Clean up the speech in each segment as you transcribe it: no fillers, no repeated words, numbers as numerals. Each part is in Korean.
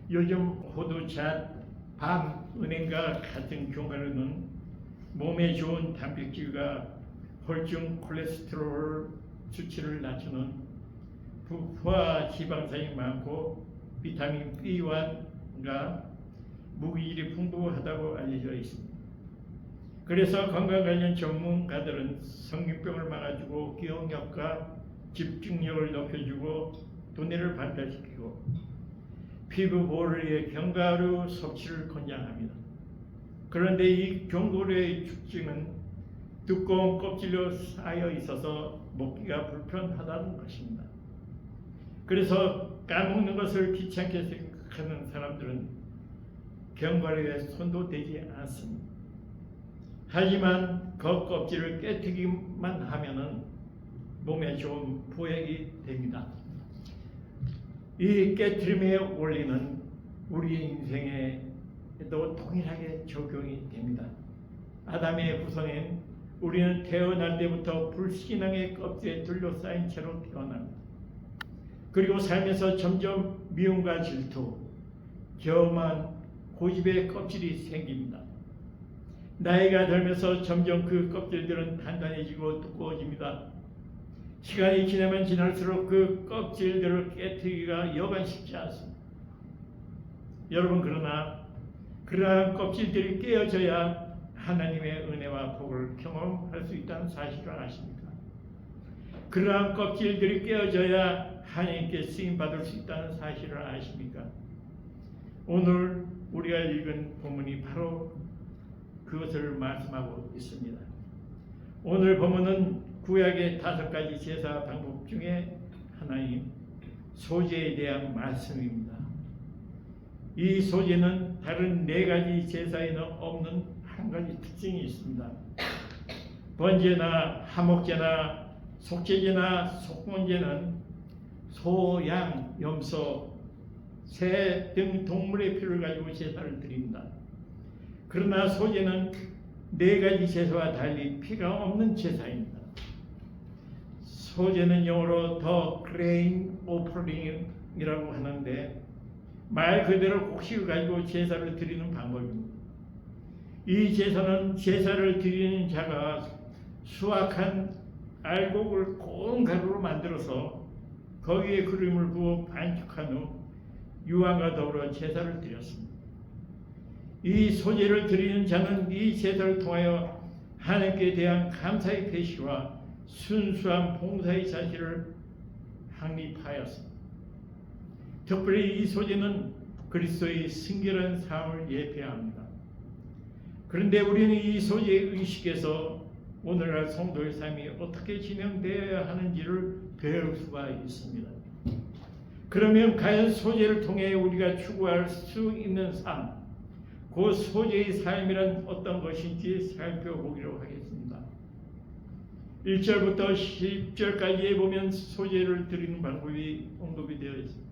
요즘 호두잣, 밤, 은행과 같은 견과류는 몸에 좋은 단백질과 혈중 콜레스테롤 수치를 낮추는 부화 지방산이 많고 비타민 B1과 무기질이 풍부하다고 알려져 있습니다. 그래서 건강 관련 전문가들은 성인병을 막아주고 기억력과 집중력을 높여주고 두뇌를 발달시키고 피부 보호를 위해 견과류 섭취를 권장합니다. 그런데 이 견과류의 특징은 두꺼운 껍질로 쌓여 있어서 먹기가 불편하다는 것입니다. 그래서 까먹는 것을 귀찮게 생각하는 사람들은 견과류에 손도 대지 않습니다. 하지만 겉껍질을 깨뜨기만 하면은 몸에 좋은 보약이 됩니다. 이 깨트림의 원리는 우리 인생에도 동일하게 적용이 됩니다. 아담의 후손인 우리는 태어날 때부터 불신앙의 껍질에 둘러싸인 채로 태어납니다. 그리고 삶에서 점점 미움과 질투, 겸한 고집의 껍질이 생깁니다. 나이가 들면서 점점 그 껍질들은 단단해지고 두꺼워집니다. 시간이 지나면 지날수록 그 껍질들을 깨트리기가 여간 쉽지 않습니다. 여러분, 그러나 그러한 껍질들이 깨어져야 하나님의 은혜와 복을 경험할 수 있다는 사실을 아십니까? 그러한 껍질들이 깨어져야 하나님께 쓰임받을 수 있다는 사실을 아십니까? 오늘 우리가 읽은 본문이 바로 그것을 말씀하고 있습니다. 오늘 본문은 구약의 5가지 제사 방법 중에 하나인 소제에 대한 말씀입니다. 이 소제는 다른 4가지 제사에는 없는 한 가지 특징이 있습니다. 번제나 화목제나 속죄제나 속건제는 소, 양, 염소, 새 등 동물의 피를 가지고 제사를 드립니다. 그러나 소제는 4가지 제사와 달리 피가 없는 제사입니다. 소제는 영어로 The Grain Offering이라고 하는데 말 그대로 곡식을 가지고 제사를 드리는 방법입니다. 이 제사는 제사를 드리는 자가 수확한 알곡을 고운 가루로 만들어서 거기에 기름을 부어 반죽한 후 유황과 더불어 제사를 드렸습니다. 이 소제를 드리는 자는 이 제사를 통하여 하나님께 대한 감사의 표시와 순수한 봉사의 사실을 확립하였습니다. 특별히 이 소제는 그리스도의 순결한 삶을 예표합니다. 그런데 우리는 이 소제의 의식에서 오늘날 성도의 삶이 어떻게 진행되어야 하는지를 배울 수가 있습니다. 그러면 과연 소제를 통해 우리가 추구할 수 있는 삶, 그 소제의 삶이란 어떤 것인지 살펴보기로 하겠습니다. 1절부터 10절까지에 보면 소제를 드리는 방법이 언급이 되어 있습니다.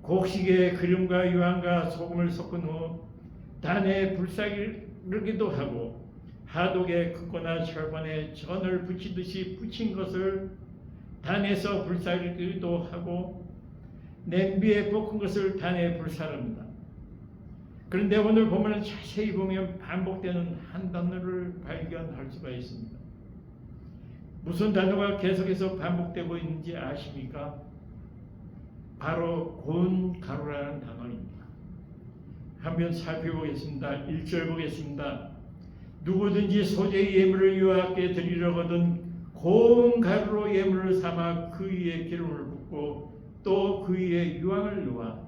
곡식에 기름과 유황과 소금을 섞은 후 단에 불사르기도 하고 하독에 긋거나 철판에 전을 붙이듯이 붙인 것을 단에서 불사르기도 하고 냄비에 볶은 것을 단에 불사릅니다. 그런데 오늘 보면 자세히 보면 반복되는 한 단어를 발견할 수가 있습니다. 무슨 단어가 계속해서 반복되고 있는지 아십니까? 바로 고운 가루라는 단어입니다. 한번 살펴보겠습니다. 1절 보겠습니다. 누구든지 소제의 예물을 여호와께 드리려거든 고운 가루로 예물을 삼아 그 위에 기름을 붓고 또 그 위에 유황을 놓아.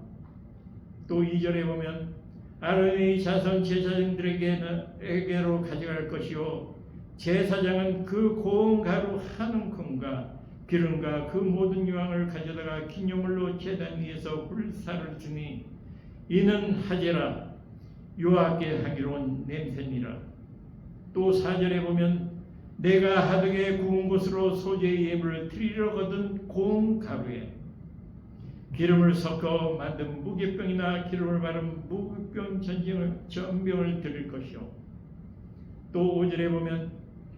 또 2절에 보면 아론의 자손 제사장들에게로 가져갈 것이요 제사장은 그 고운 가루 한 움큼과 기름과 그 모든 유황을 가져다가 기념물로 제단 위에서 불사를 주니 이는 하제라 여호와께 하기로 냄새니라. 또 4절에 보면 내가 하덕에 구운 것으로 소제의 예물을 드리려거든 고운 가루에 기름을 섞어 만든 무게병이나 기름을 바른 무게병 전병을 드릴 것이요. 또 5절에 보면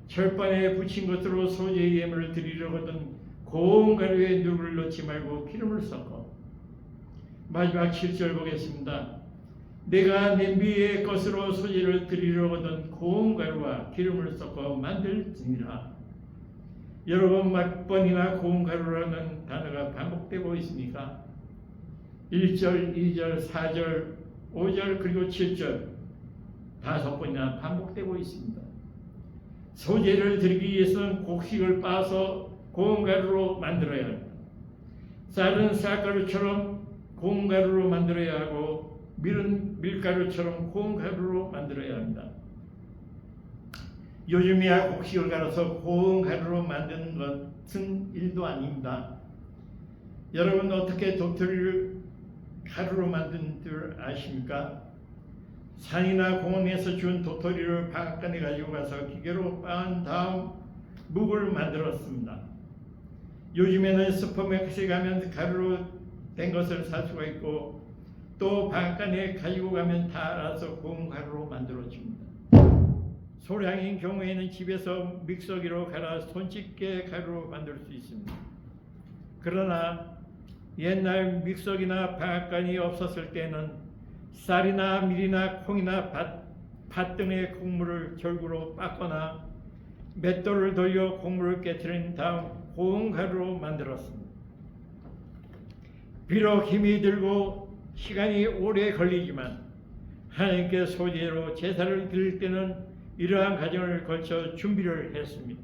철판에 붙인 것으로 소제의 예물을 드리려거든 고운 가루에 누룩을 넣지 말고 기름을 섞어 마지막 7절 보겠습니다. 내가 냄비의 것으로 소재를 드리려 얻은 고운 가루와 기름을 섞어 만들지니라. 여러분 몇 번이나 고운 가루라는 단어가 반복되고 있습니까? 1절, 2절, 4절, 5절 그리고 7절 5번이나 반복되고 있습니다. 소재를 드리기 위해서는 곡식을 빻아서 고운 가루로 만들어야 합니다. 쌀은 쌀가루처럼 고운 가루로 만들어야 하고 밀은 밀가루처럼 고운 가루로 만들어야 합니다. 요즘이야 곡식을 갈아서 고운 가루로 만드는 것은 일도 아닙니다. 여러분 어떻게 도토리를 가루로 만든 줄 아십니까? 산이나 공원에서 준 도토리를 바깥에 가지고 가서 기계로 빻은 다음 묵을 만들었습니다. 요즘에는 슈퍼마켓에 가면 가루로 된 것을 살 수가 있고 또 바깥에 가지고 가면 다 알아서 고운 가루로 만들어줍니다. 소량인 경우에는 집에서 믹서기로 갈아 손쉽게 가루로 만들 수 있습니다. 그러나 옛날 믹서기나 방앗간이 없었을 때는 쌀이나 밀이나 콩이나 팥 등의 곡물을 절구로 빻거나 맷돌을 돌려 곡물을 깨트린 다음 고운 가루로 만들었습니다. 비록 힘이 들고 시간이 오래 걸리지만 하나님께 소재로 제사를 드릴 때는 이러한 과정을 거쳐 준비를 했습니다.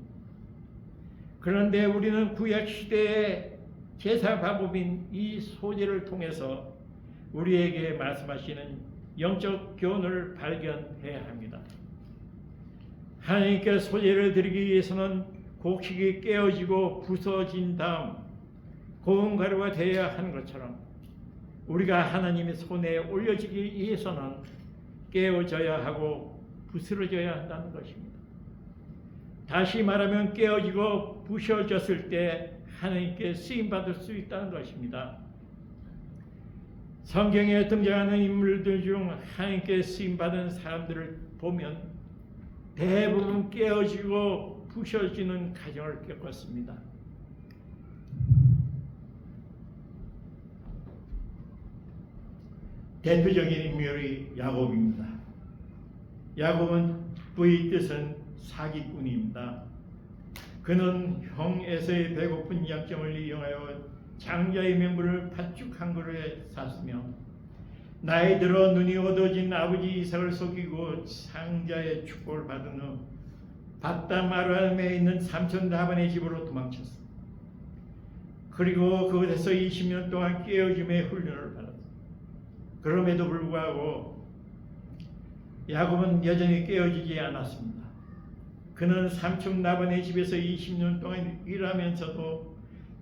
그런데 우리는 구약 시대의 제사 방법인 이 소재를 통해서 우리에게 말씀하시는 영적 교훈을 발견해야 합니다. 하나님께 소재를 드리기 위해서는 곡식이 깨어지고 부서진 다음 고운 가루가 되어야 하는 것처럼 우리가 하나님의 손에 올려지기 위해서는 깨어져야 하고 부스러져야 한다는 것입니다. 다시 말하면 깨어지고 부셔졌을 때 하나님께 쓰임받을 수 있다는 것입니다. 성경에 등장하는 인물들 중 하나님께 쓰임받은 사람들을 보면 대부분 깨어지고 부셔지는 과정을 겪었습니다. 대표적인 인물이 야곱입니다. 야곱은 부의 뜻은 사기꾼입니다. 그는 형 에서의 배고픈 약점을 이용하여 장자의 명분을 팥죽 한 그릇에 샀으며 나이 들어 눈이 어두워진 아버지 이삭을 속이고 장자의 축복을 받은 후 밧담 아람에 있는 삼촌 라반의 집으로 도망쳤습니다. 그리고 그곳에서 20년 동안 깨어짐의 훈련을 받았습니다. 그럼에도 불구하고 야곱은 여전히 깨어지지 않았습니다. 그는 삼촌 라반의 집에서 20년 동안 일하면서도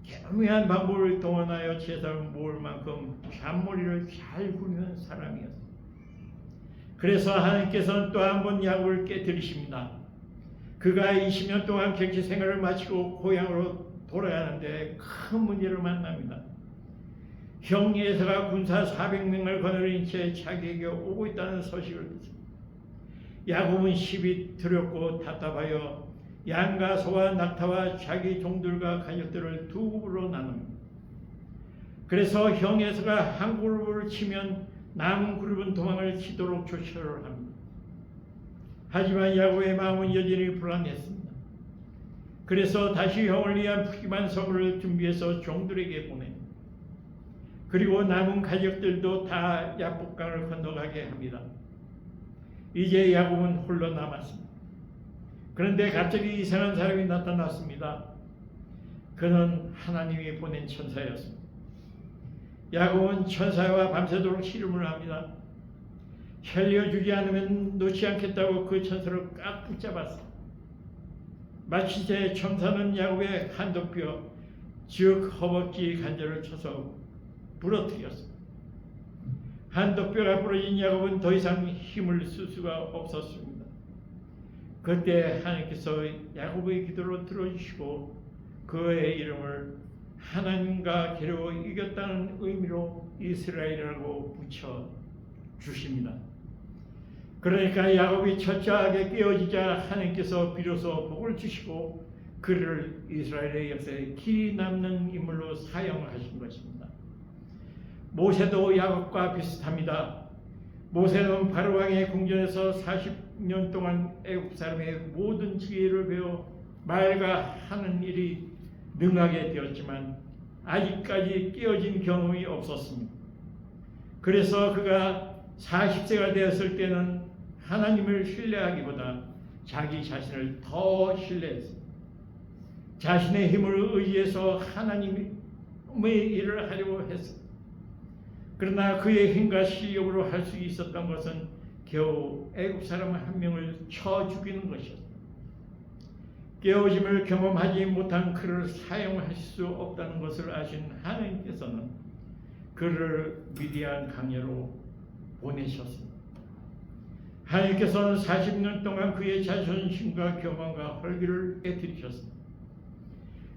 교묘한 방법을 동원하여 제사를 모을 만큼 잔머리를 잘 굴리는 사람이었습니다. 그래서 하나님께서는 또 한 번 야곱을 깨뜨리십니다. 그가 20년 동안 객지 생활을 마치고 고향으로 돌아가는데 큰 문제를 만납니다. 형 에서가 군사 400명을 거느린 채 자기에게 오고 있다는 소식을 듣습니다. 야곱은 시비 두렵고 답답하여 양과 소와 낙타와 자기 종들과 가족들을 두 그룹으로 나눕니다. 그래서 형 에서가 한 그룹을 치면 남은 그룹은 도망을 치도록 조처를 합니다. 하지만 야곱의 마음은 여전히 불안했습니다. 그래서 다시 형을 위한 푸짐한 선물을 준비해서 종들에게 보냅니다. 그리고 남은 가족들도 다 야복강을 건너가게 합니다. 이제 야곱은 홀로 남았습니다. 그런데 갑자기 이상한 사람이 나타났습니다. 그는 하나님이 보낸 천사였습니다. 야곱은 천사와 밤새도록 씨름을 합니다. 살려주지 않으면 놓지 않겠다고 그 천사를 꽉 붙잡았습니다. 마치 제 천사는 야곱의 한도뼈, 즉 허벅지 관절을 쳐서 부러뜨렸습니다. 한도뼈가 부러진 야곱은 더 이상 힘을 쓸 수가 없었습니다. 그때 하나님께서 야곱의 기도를 들어주시고 그의 이름을 하나님과 겨루어 이겼다는 의미로 이스라엘이라고 붙여 주십니다. 그러니까 야곱이 철저하게 깨어지자 하나님께서 비로소 복을 주시고 그를 이스라엘의 역사에 길이 남는 인물로 사용하신 것입니다. 모세도 야곱과 비슷합니다. 모세는 바로 왕의 궁전에서 40년 동안 애굽 사람의 모든 지혜를 배워 말과 하는 일이 능하게 되었지만 아직까지 깨어진 경험이 없었습니다. 그래서 그가 40세가 되었을 때는 하나님을 신뢰하기보다 자기 자신을 더 신뢰했습니다. 자신의 힘을 의지해서 하나님의 일을 하려고 했습니다. 그러나 그의 힘과 실력으로 할 수 있었던 것은 겨우 애굽 사람 한 명을 쳐 죽이는 것이었습니다. 깨어짐을 경험하지 못한 그를 사용하실 수 없다는 것을 아신 하나님께서는 그를 미디안 강야로 보내셨습니다. 하나님께서는 40년 동안 그의 자존심과 교만과 헐기를 깨뜨리셨습니다.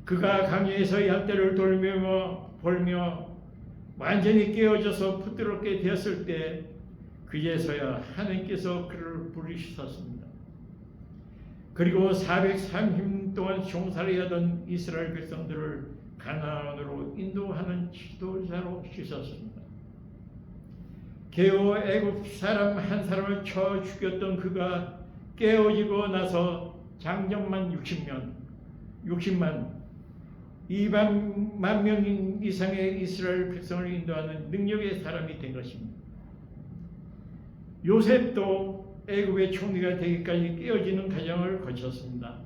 그가 강야에서 양떼를 돌며 완전히 깨어져서 부드럽게 되었을 때 그제서야 하나님께서 그를 부르셨습니다. 그리고 430년 동안 종살이 하던 이스라엘 백성들을 가나안으로 인도하는 지도자로 쓰셨습니다. 겨우 애굽 사람 한 사람을 쳐 죽였던 그가 깨어지고 나서 장정만 60만 2만 명 이상의 이스라엘 백성을 인도하는 능력의 사람이 된 것입니다. 요셉도 애굽의 총리가 되기까지 깨어지는 과정을 거쳤습니다.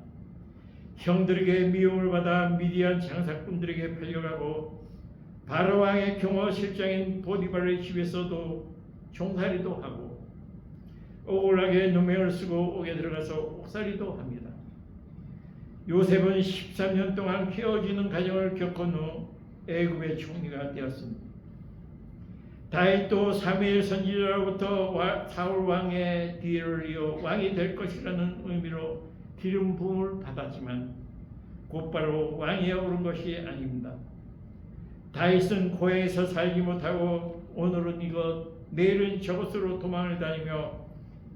형들에게 미움을 받아 미디안 장사꾼들에게 팔려가고 바로 왕의 경호 실장인 보디발의 집에서도 종살이도 하고 억울하게 누명을 쓰고 옥에 들어가서 옥살이도 합니다. 요셉은 13년 동안 깨어지는 과정을 겪은 후 애굽의 총리가 되었습니다. 다윗도 사무엘 선지자로부터 사울 왕의 뒤를 이어 왕이 될 것이라는 의미로 기름 부음을 받았지만 곧바로 왕위에 오른 것이 아닙니다. 다윗은 고향에서 살지 못하고 오늘은 이것 내일은 저것으로 도망을 다니며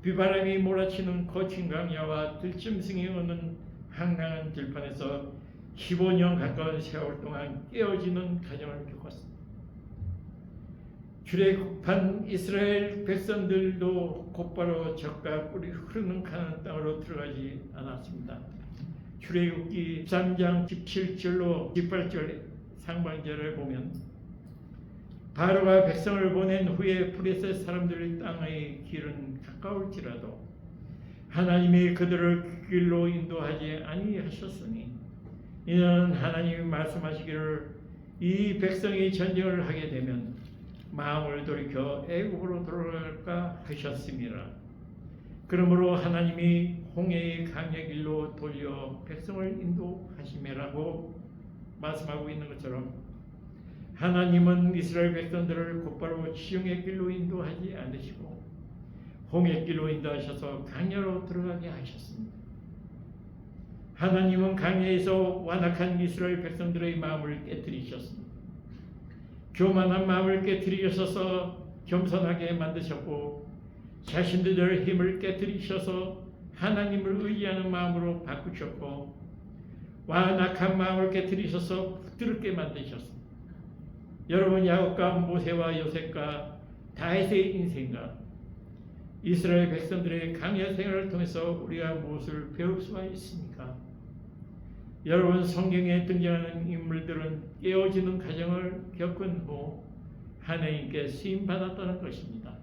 비바람이 몰아치는 거친 강야와 들짐승이 오는 한강한 들판에서 15년 가까운 세월 동안 깨어지는 과정을 겪었습니다. 출애굽한 이스라엘 백성들도 곧바로 젖과 꿀이 흐르는 가나안 땅으로 들어가지 않았습니다. 출애굽기 13장 17절로 18절 상반절을 보면 바로가 백성을 보낸 후에 블레셋 사람들의 땅의 길은 가까울지라도 하나님이 그들을 그 길로 인도하지 아니하셨으니 이는 하나님이 말씀하시기를 이 백성이 전쟁을 하게 되면 마음을 돌이켜 애굽으로 돌아갈까 하셨습니다. 그러므로 하나님이 홍해의 강야 길로 돌려 백성을 인도하시매라고 말씀하고 있는 것처럼 하나님은 이스라엘 백성들을 곧바로 지형의 길로 인도하지 않으시고 홍해 길로 인도하셔서 강야로 들어가게 하셨습니다. 하나님은 강야에서 완악한 이스라엘 백성들의 마음을 깨뜨리셨습니다. 교만한 마음을 깨뜨리셔서 겸손하게 만드셨고 자신들의 힘을 깨뜨리셔서 하나님을 의지하는 마음으로 바꾸셨고 완악한 마음을 깨뜨리셔서 부드럽게 만드셨습니다. 여러분 야곱과 모세와 요셉과 다윗의 인생과 이스라엘 백성들의 강야 생활을 통해서 우리가 무엇을 배울 수가 있습니까? 여러분 성경에 등장하는 인물들은 깨어지는 과정을 겪은 후 하나님께 쓰임받았다는 것입니다.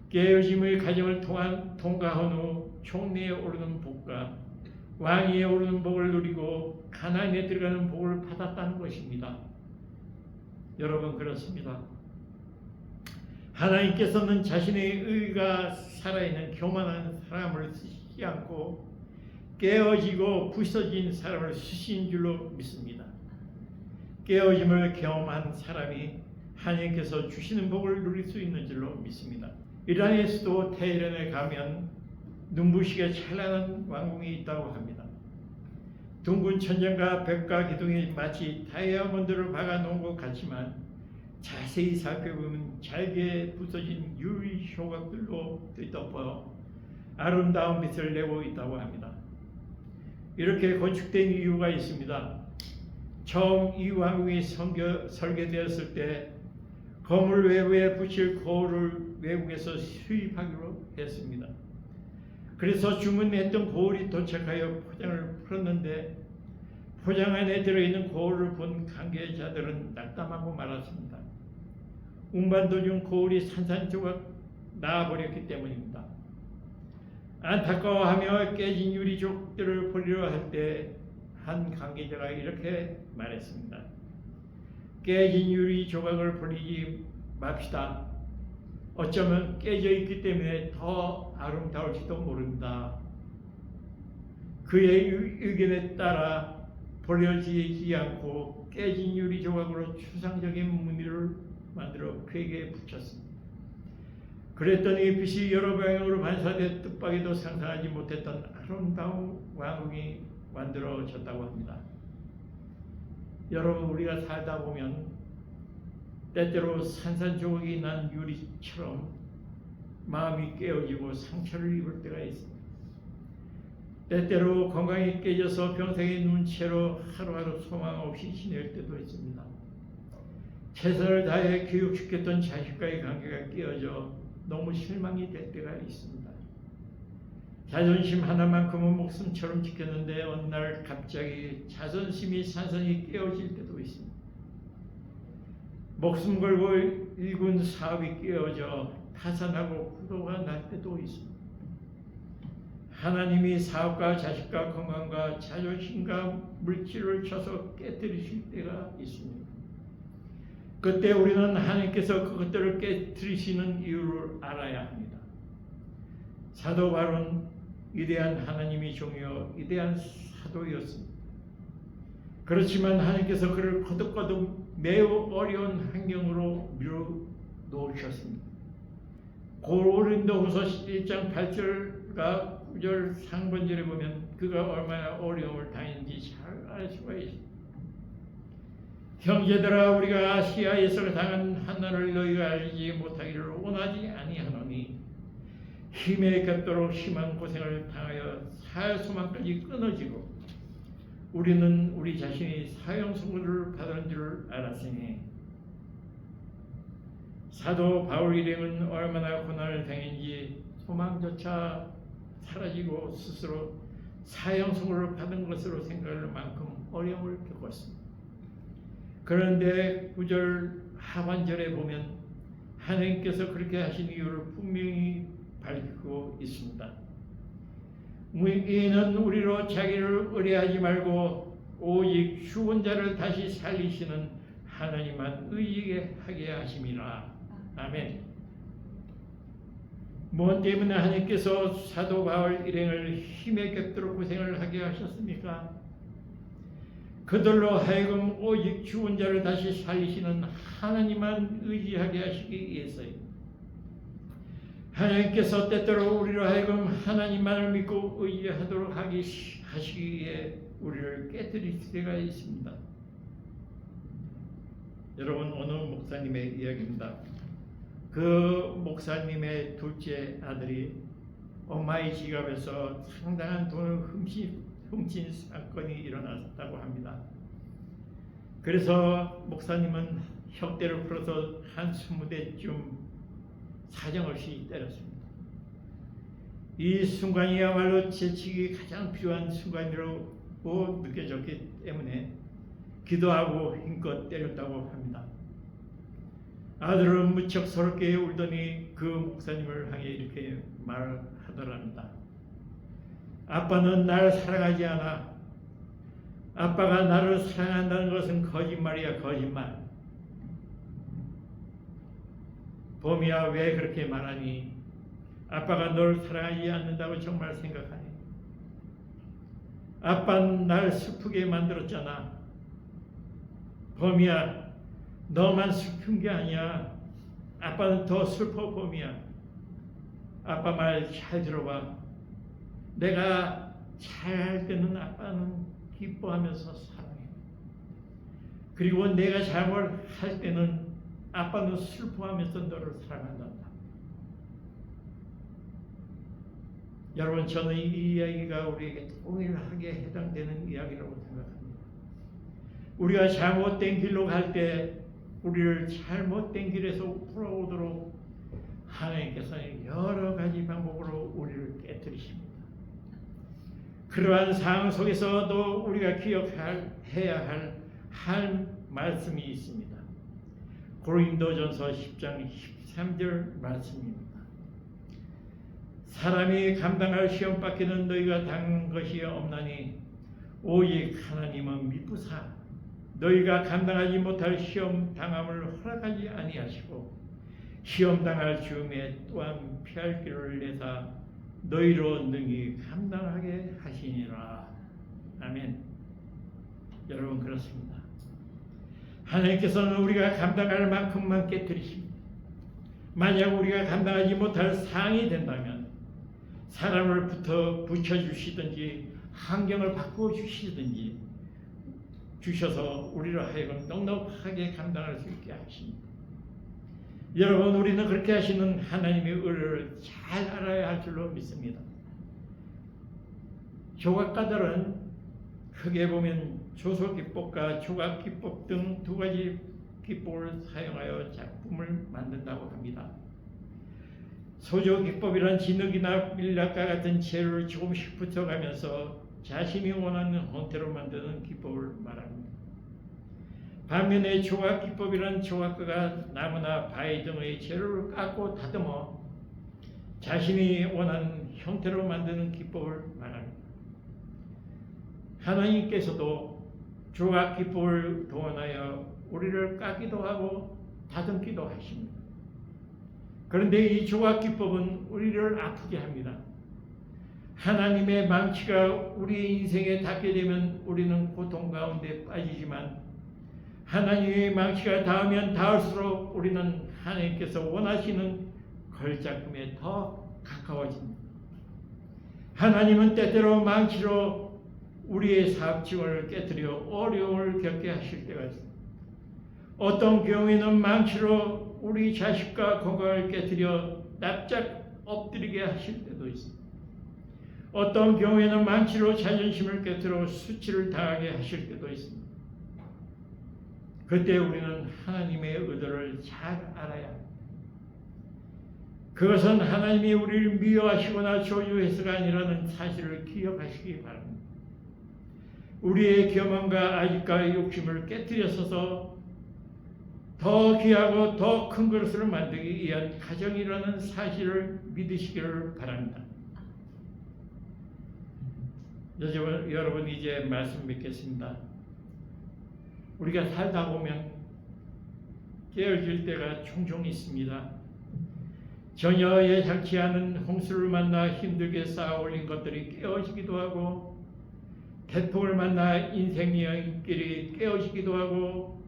깨어짐의 과정을 통과한 후 총리에 오르는 복과 왕위에 오르는 복을 누리고 가나안에 들어가는 복을 받았다는 것입니다. 여러분 그렇습니다. 하나님께서는 자신의 의가 살아있는 교만한 사람을 쓰시지 않고 깨어지고 부서진 사람을 쓰신 줄로 믿습니다. 깨어짐을 경험한 사람이 하나님께서 주시는 복을 누릴 수 있는 줄로 믿습니다. 이란의 수도 테헤란에 가면 눈부시게 찬란한 왕궁이 있다고 합니다. 둥근 천장과 벽과 기둥이 마치 다이아몬드를 박아놓은 것 같지만 자세히 살펴보면 잘게 부서진 유리 조각들로 뒤덮어 아름다운 빛을 내고 있다고 합니다. 이렇게 건축된 이유가 있습니다. 처음 이 왕궁이 설계되었을 때 거물 외부에 붙일 고울을 외국에서 수입하기로 했습니다. 그래서 주문했던 고울이 도착하여 포장을 풀었는데 포장 안에 들어있는 고울을 본 관계자들은 낙담하고 말았습니다. 운반 도중 고울이 산산조각 나와버렸기 때문입니다. 안타까워하며 깨진 유리족들을 버리려 할 때 한 관계자가 이렇게 말했습니다. 깨진 유리 조각을 버리지 맙시다. 어쩌면 깨져 있기 때문에 더 아름다울지도 모릅니다. 그의 의견에 따라 버려지지 않고 깨진 유리 조각으로 추상적인 무늬를 만들어 그에게 붙였습니다. 그랬더니 빛이 여러 방향으로 반사돼 뜻밖에도 상상하지 못했던 아름다운 왕궁이 만들어졌다고 합니다. 여러분, 우리가 살다 보면 때때로 산산조각이 난 유리처럼 마음이 깨어지고 상처를 입을 때가 있습니다. 때때로 건강이 깨져서 병상에 누운 채로 하루하루 소망 없이 지낼 때도 있습니다. 최선을 다해 교육시켰던 자식과의 관계가 깨어져 너무 실망이 될 때가 있습니다. 자존심 하나만큼은 목숨처럼 지켰는데 어느 날 갑자기 자존심이 산산이 깨어질 때도 있습니다. 목숨 걸고 일군 사업이 깨어져 파산하고 부도가 날 때도 있습니다. 하나님이 사업과 자식과 건강과 자존심과 물질을 쳐서 깨뜨리실 때가 있습니다. 그때 우리는 하나님께서 그것들을 깨뜨리시는 이유를 알아야 합니다. 사도 바울은 위대한 하나님이 종이요 위대한 사도였습니다. 그렇지만 하나님께서 그를 거듭거듭 매우 어려운 환경으로 밀어놓으셨습니다. 고린도후서 1장 8절과 9절 상반절에 보면 그가 얼마나 어려움을 당했는지 잘 알 수가 있습니다. 형제들아, 우리가 아시아에서 당한 환난을 너희가 알지 못하기를 원하지 아니하노니 힘에 겹도록 심한 고생을 당하여 사회 소망까지 끊어지고 우리는 우리 자신이 사형 선고를 받은 줄 알았으니 사도 바울 일행은 얼마나 고난을 당했는지 소망조차 사라지고 스스로 사형 선고를 받은 것으로 생각할 만큼 어려움을 겪었습니다. 그런데 9절 하반절에 보면 하나님께서 그렇게 하신 이유를 분명히 밝히고 있습니다. 이는 우리로 자기를 의뢰하지 말고 오직 죽은 자를 다시 살리시는 하나님만 의지하게 하심이라. 아멘. 무엇 때문에 하나님께서 사도 바울 일행을 힘에 겹도록 고생을 하게 하셨습니까? 그들로 하여금 오직 죽은 자를 다시 살리시는 하나님만 의지하게 하시기 위해서입니다. 하나님께서 때때로 우리로 하여금 하나님만을 믿고 의지하도록 하시기 위해 우리를 깨뜨릴 때가 있습니다. 여러분, 오늘 목사님의 이야기입니다. 그 목사님의 둘째 아들이 엄마의 지갑에서 상당한 돈을 훔친 사건이 일어났다고 합니다. 그래서 목사님은 혁대를 풀어서 한 20대쯤 사정없이 때렸습니다. 이 순간이야말로 재치기 가장 필요한 순간이라고 느껴졌기 때문에 기도하고 힘껏 때렸다고 합니다. 아들은 무척 서럽게 울더니 그 목사님을 향해 이렇게 말하더랍니다. 아빠는 나를 사랑하지 않아. 아빠가 나를 사랑한다는 것은 거짓말이야, 거짓말. 봄이야, 왜 그렇게 말하니? 아빠가 널 사랑하지 않는다고 정말 생각하니? 아빠는 날 슬프게 만들었잖아. 봄이야, 너만 슬픈 게 아니야. 아빠는 더 슬퍼, 봄이야. 아빠 말 잘 들어봐. 내가 잘할 때는 아빠는 기뻐하면서 사랑해. 그리고 내가 잘못할 때는 아빠는 슬퍼하면서 너를 사랑한다. 여러분, 저는 이 이야기가 우리에게 동일하게 해당되는 이야기라고 생각합니다. 우리가 잘못된 길로 갈 때 우리를 잘못된 길에서 풀어오도록 하나님께서는 여러 가지 방법으로 우리를 깨뜨리십니다. 그러한 상황 속에서도 우리가 기억해야 할 말씀이 있습니다. 고린도전서 10장 13절 말씀입니다. 사람이 감당할 시험 밖에는 너희가 당한 것이 없나니 오직 하나님은 미쁘사 너희가 감당하지 못할 시험 당함을 허락하지 아니하시고 시험 당할 즈음에 또한 피할 길을 내사 너희로 능히 감당하게 하시니라. 아멘. 여러분, 그렇습니다. 하나님께서는 우리가 감당할 만큼만 깨뜨리십니다. 만약 우리가 감당하지 못할 상황이 된다면 사람을 붙여주시든지 환경을 바꿔주시든지 주셔서 우리로 하여금 넉넉하게 감당할 수 있게 하십니다. 여러분, 우리는 그렇게 하시는 하나님의 의를 잘 알아야 할 줄로 믿습니다. 조각가들은 크게 보면 조소기법과 조각기법 등 두 가지 기법을 사용하여 작품을 만든다고 합니다. 소조기법이란 진흙이나 밀랍과 같은 재료를 조금씩 붙여가면서 자신이 원하는 형태로 만드는 기법을 말합니다. 반면에 조각기법이란 조각가가 나무나 바위 등의 재료를 깎고 다듬어 자신이 원하는 형태로 만드는 기법을 말합니다. 하나님께서도 조각기법을 동원하여 우리를 깎기도 하고 다듬기도 하십니다. 그런데 이 조각기법은 우리를 아프게 합니다. 하나님의 망치가 우리 인생에 닿게 되면 우리는 고통 가운데 빠지지만 하나님의 망치가 닿으면 닿을수록 우리는 하나님께서 원하시는 걸작품에 더 가까워집니다. 하나님은 때때로 망치로 우리의 사업증을 깨뜨려 어려움을 겪게 하실 때가 있습니다. 어떤 경우에는 망치로 우리 자식과 건강을 깨뜨려 납작 엎드리게 하실 때도 있습니다. 어떤 경우에는 망치로 자존심을 깨뜨려 수치를 당하게 하실 때도 있습니다. 그때 우리는 하나님의 의도를 잘 알아야 합니다. 그것은 하나님이 우리를 미워하시거나 저주해서가 아니라는 사실을 기억하시기 바랍니다. 우리의 교만과 아집과 욕심을 깨뜨려서서 더 귀하고 더 큰 것을 만들기 위한 가정이라는 사실을 믿으시기를 바랍니다. 여러분, 이제 말씀 맺겠습니다. 우리가 살다 보면 깨어질 때가 종종 있습니다. 전혀 예상치 않은 홍수를 만나 힘들게 쌓아 올린 것들이 깨어지기도 하고 태풍을 만나 인생 여행길이 깨어지기도 하고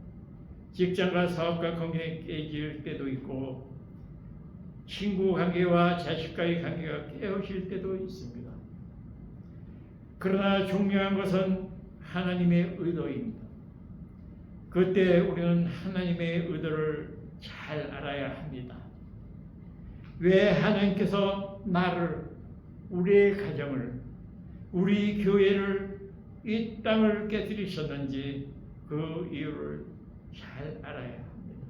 직장과 사업과 건강이 깨질 때도 있고 친구 관계와 자식과의 관계가 깨어질 때도 있습니다. 그러나 중요한 것은 하나님의 의도입니다. 그때 우리는 하나님의 의도를 잘 알아야 합니다. 왜 하나님께서 나를, 우리의 가정을, 우리 교회를, 이 땅을 깨뜨리셨는지 그 이유를 잘 알아야 합니다.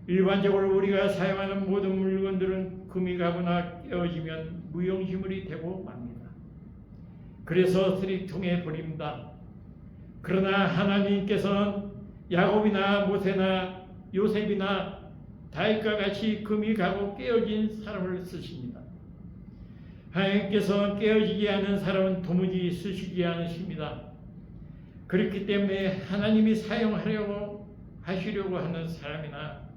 일반적으로 우리가 사용하는 모든 물건들은 금이 가거나 깨어지면 무용지물이 되고 맙니다. 그래서 쓰레기통에 버립니다. 그러나 하나님께서는 야곱이나 모세나 요셉이나 다윗과 같이 금이 가고 깨어진 사람을 쓰십니다. 하나님께서는 깨어지지 않은 사람은 도무지 쓰시지 않으십니다. 그렇기 때문에 하나님이 사용하려고 하시려고 하는 사람이나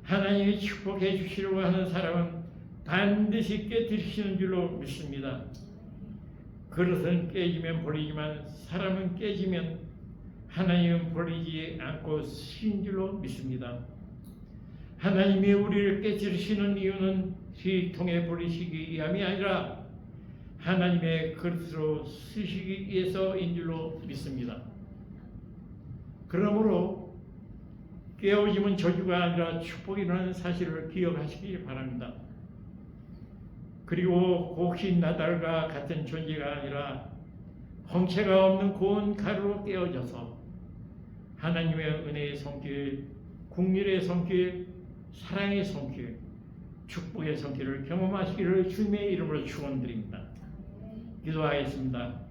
하나님이 축복해 주시려고 하는 사람은 반드시 깨뜨리시는 줄로 믿습니다. 그릇은 깨지면 버리지만 사람은 깨지면 하나님은 버리지 않고 쓰신 줄로 믿습니다. 하나님이 우리를 깨뜨리시는 이유는 쓰레기통에 버리시기 위함이 아니라 하나님의 그릇으로 쓰시기 위해서인 줄로 믿습니다. 그러므로 깨어짐은 저주가 아니라 축복이라는 사실을 기억하시기 바랍니다. 그리고 곡식 나달과 같은 존재가 아니라 형체가 없는 고운 가루로 깨어져서 하나님의 은혜의 손길, 긍휼의 손길, 사랑의 손길, 축복의 손길을 경험하시기를 주님의 이름으로 축원드립니다. 기도하겠습니다.